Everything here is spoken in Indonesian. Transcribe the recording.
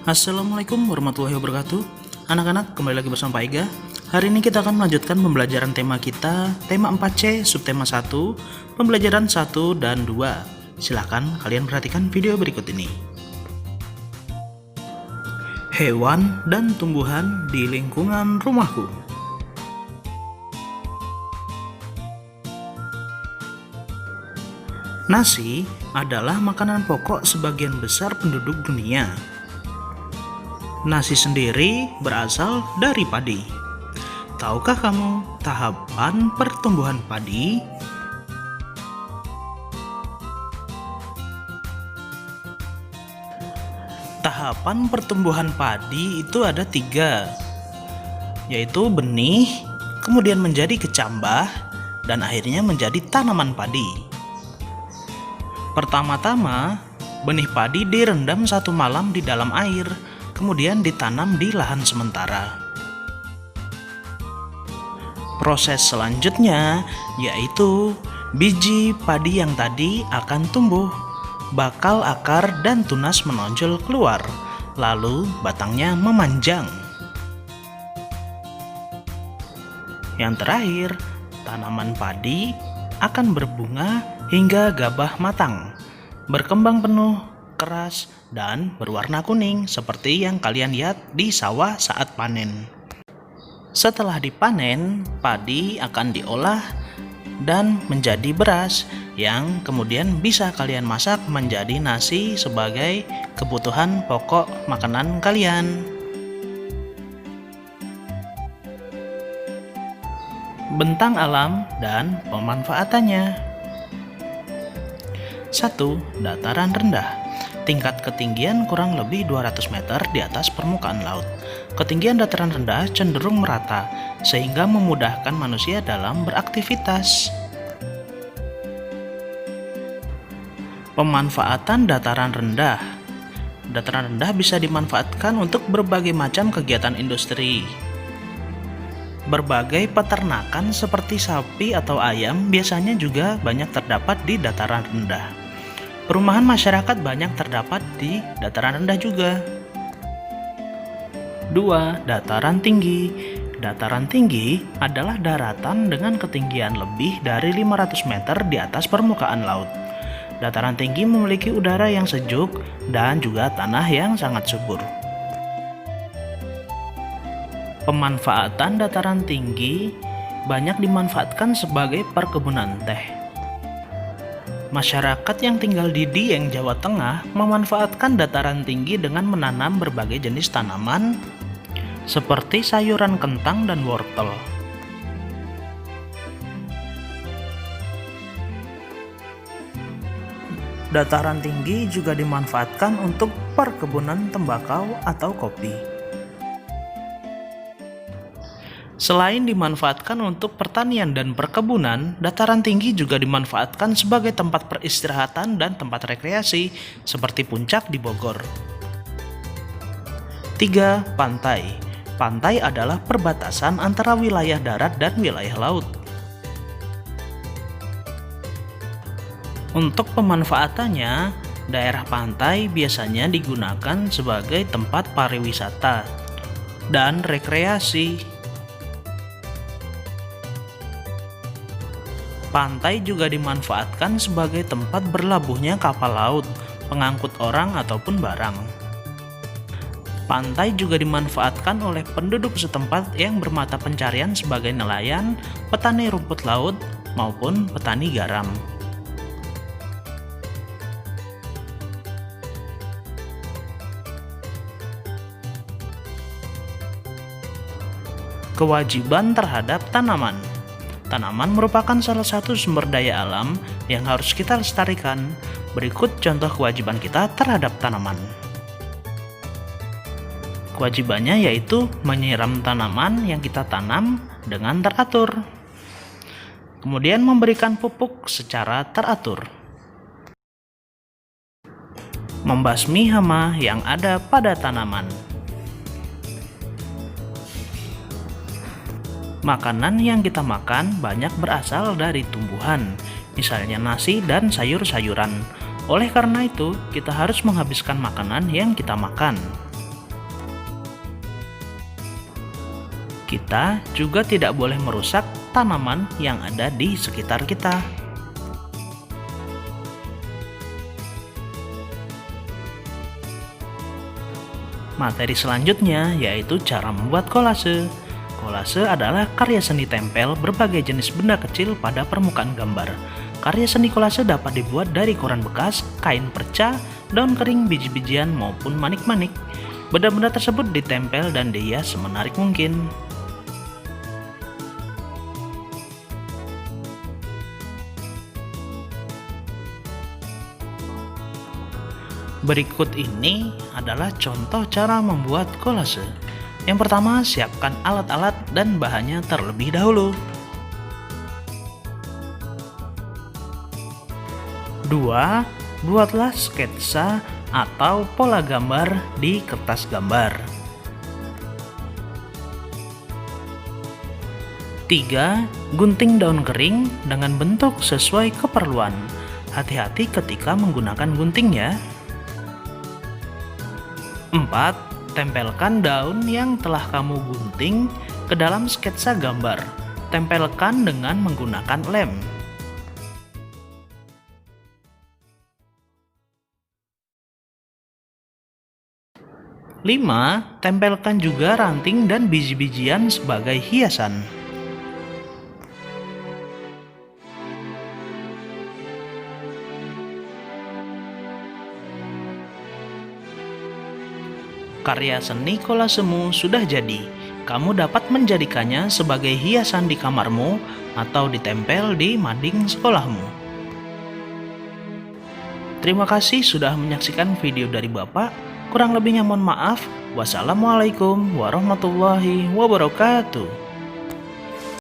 Assalamualaikum warahmatullahi wabarakatuh. Anak-anak, kembali lagi bersama Pak Ega. Hari ini kita akan melanjutkan pembelajaran tema kita, tema 4C, subtema 1, pembelajaran 1 dan 2. Silahkan kalian perhatikan video berikut ini. Hewan dan tumbuhan di lingkungan rumahku. Nasi adalah makanan pokok sebagian besar penduduk dunia. Nasi sendiri berasal dari padi. Tahukah kamu tahapan pertumbuhan padi? Tahapan pertumbuhan padi itu ada 3, yaitu benih, kemudian menjadi kecambah, dan akhirnya menjadi tanaman padi. Pertama-tama, benih padi direndam 1 malam di dalam air, kemudian ditanam di lahan sementara. Proses selanjutnya yaitu biji padi yang tadi akan tumbuh, bakal akar dan tunas menonjol keluar, lalu batangnya memanjang. Yang terakhir, tanaman padi akan berbunga hingga gabah matang, berkembang penuh, keras, dan berwarna kuning seperti yang kalian lihat di sawah saat panen. Setelah dipanen, padi akan diolah dan menjadi beras yang kemudian bisa kalian masak menjadi nasi sebagai kebutuhan pokok makanan kalian. Bentang alam dan pemanfaatannya. 1. Dataran rendah. Tingkat ketinggian kurang lebih 200 meter di atas permukaan laut. Ketinggian dataran rendah cenderung merata, sehingga memudahkan manusia dalam beraktivitas. Pemanfaatan dataran rendah. Dataran rendah bisa dimanfaatkan untuk berbagai macam kegiatan industri. Berbagai peternakan seperti sapi atau ayam biasanya juga banyak terdapat di dataran rendah. Perumahan masyarakat banyak terdapat di dataran rendah juga. 2. Dataran tinggi. Dataran tinggi adalah daratan dengan ketinggian lebih dari 500 meter di atas permukaan laut. Dataran tinggi memiliki udara yang sejuk dan juga tanah yang sangat subur. Pemanfaatan dataran tinggi banyak dimanfaatkan sebagai perkebunan teh. Masyarakat yang tinggal di Dieng, Jawa Tengah memanfaatkan dataran tinggi dengan menanam berbagai jenis tanaman seperti sayuran kentang dan wortel. Dataran tinggi juga dimanfaatkan untuk perkebunan tembakau atau kopi. Selain dimanfaatkan untuk pertanian dan perkebunan, dataran tinggi juga dimanfaatkan sebagai tempat peristirahatan dan tempat rekreasi, seperti puncak di Bogor. 3. Pantai. Pantai adalah perbatasan antara wilayah darat dan wilayah laut. Untuk pemanfaatannya, daerah pantai biasanya digunakan sebagai tempat pariwisata dan rekreasi. Pantai juga dimanfaatkan sebagai tempat berlabuhnya kapal laut, pengangkut orang ataupun barang. Pantai juga dimanfaatkan oleh penduduk setempat yang bermata pencarian sebagai nelayan, petani rumput laut, maupun petani garam. Kewajiban terhadap tanaman. Tanaman merupakan salah satu sumber daya alam yang harus kita lestarikan. Berikut contoh kewajiban kita terhadap tanaman. Kewajibannya yaitu menyiram tanaman yang kita tanam dengan teratur. Kemudian memberikan pupuk secara teratur. Membasmi hama yang ada pada tanaman. Makanan yang kita makan banyak berasal dari tumbuhan, misalnya nasi dan sayur-sayuran. Oleh karena itu, kita harus menghabiskan makanan yang kita makan. Kita juga tidak boleh merusak tanaman yang ada di sekitar kita. Materi selanjutnya yaitu cara membuat kolase. Kolase adalah karya seni tempel berbagai jenis benda kecil pada permukaan gambar. Karya seni kolase dapat dibuat dari koran bekas, kain perca, daun kering, biji-bijian, maupun manik-manik. Benda-benda tersebut ditempel dan dihias semenarik mungkin. Berikut ini adalah contoh cara membuat kolase. Yang pertama, siapkan alat-alat dan bahannya terlebih dahulu. 2. Buatlah sketsa atau pola gambar di kertas gambar. 3. Gunting daun kering dengan bentuk sesuai keperluan. Hati-hati ketika menggunakan gunting ya. 4. Tempelkan daun yang telah kamu gunting ke dalam sketsa gambar. Tempelkan dengan menggunakan lem. 5. Tempelkan juga ranting dan biji-bijian sebagai hiasan. Karya seni kolasemu sudah jadi. Kamu dapat menjadikannya sebagai hiasan di kamarmu atau ditempel di mading sekolahmu. Terima kasih sudah menyaksikan video dari Bapak. Kurang lebihnya mohon maaf. Wassalamualaikum warahmatullahi wabarakatuh.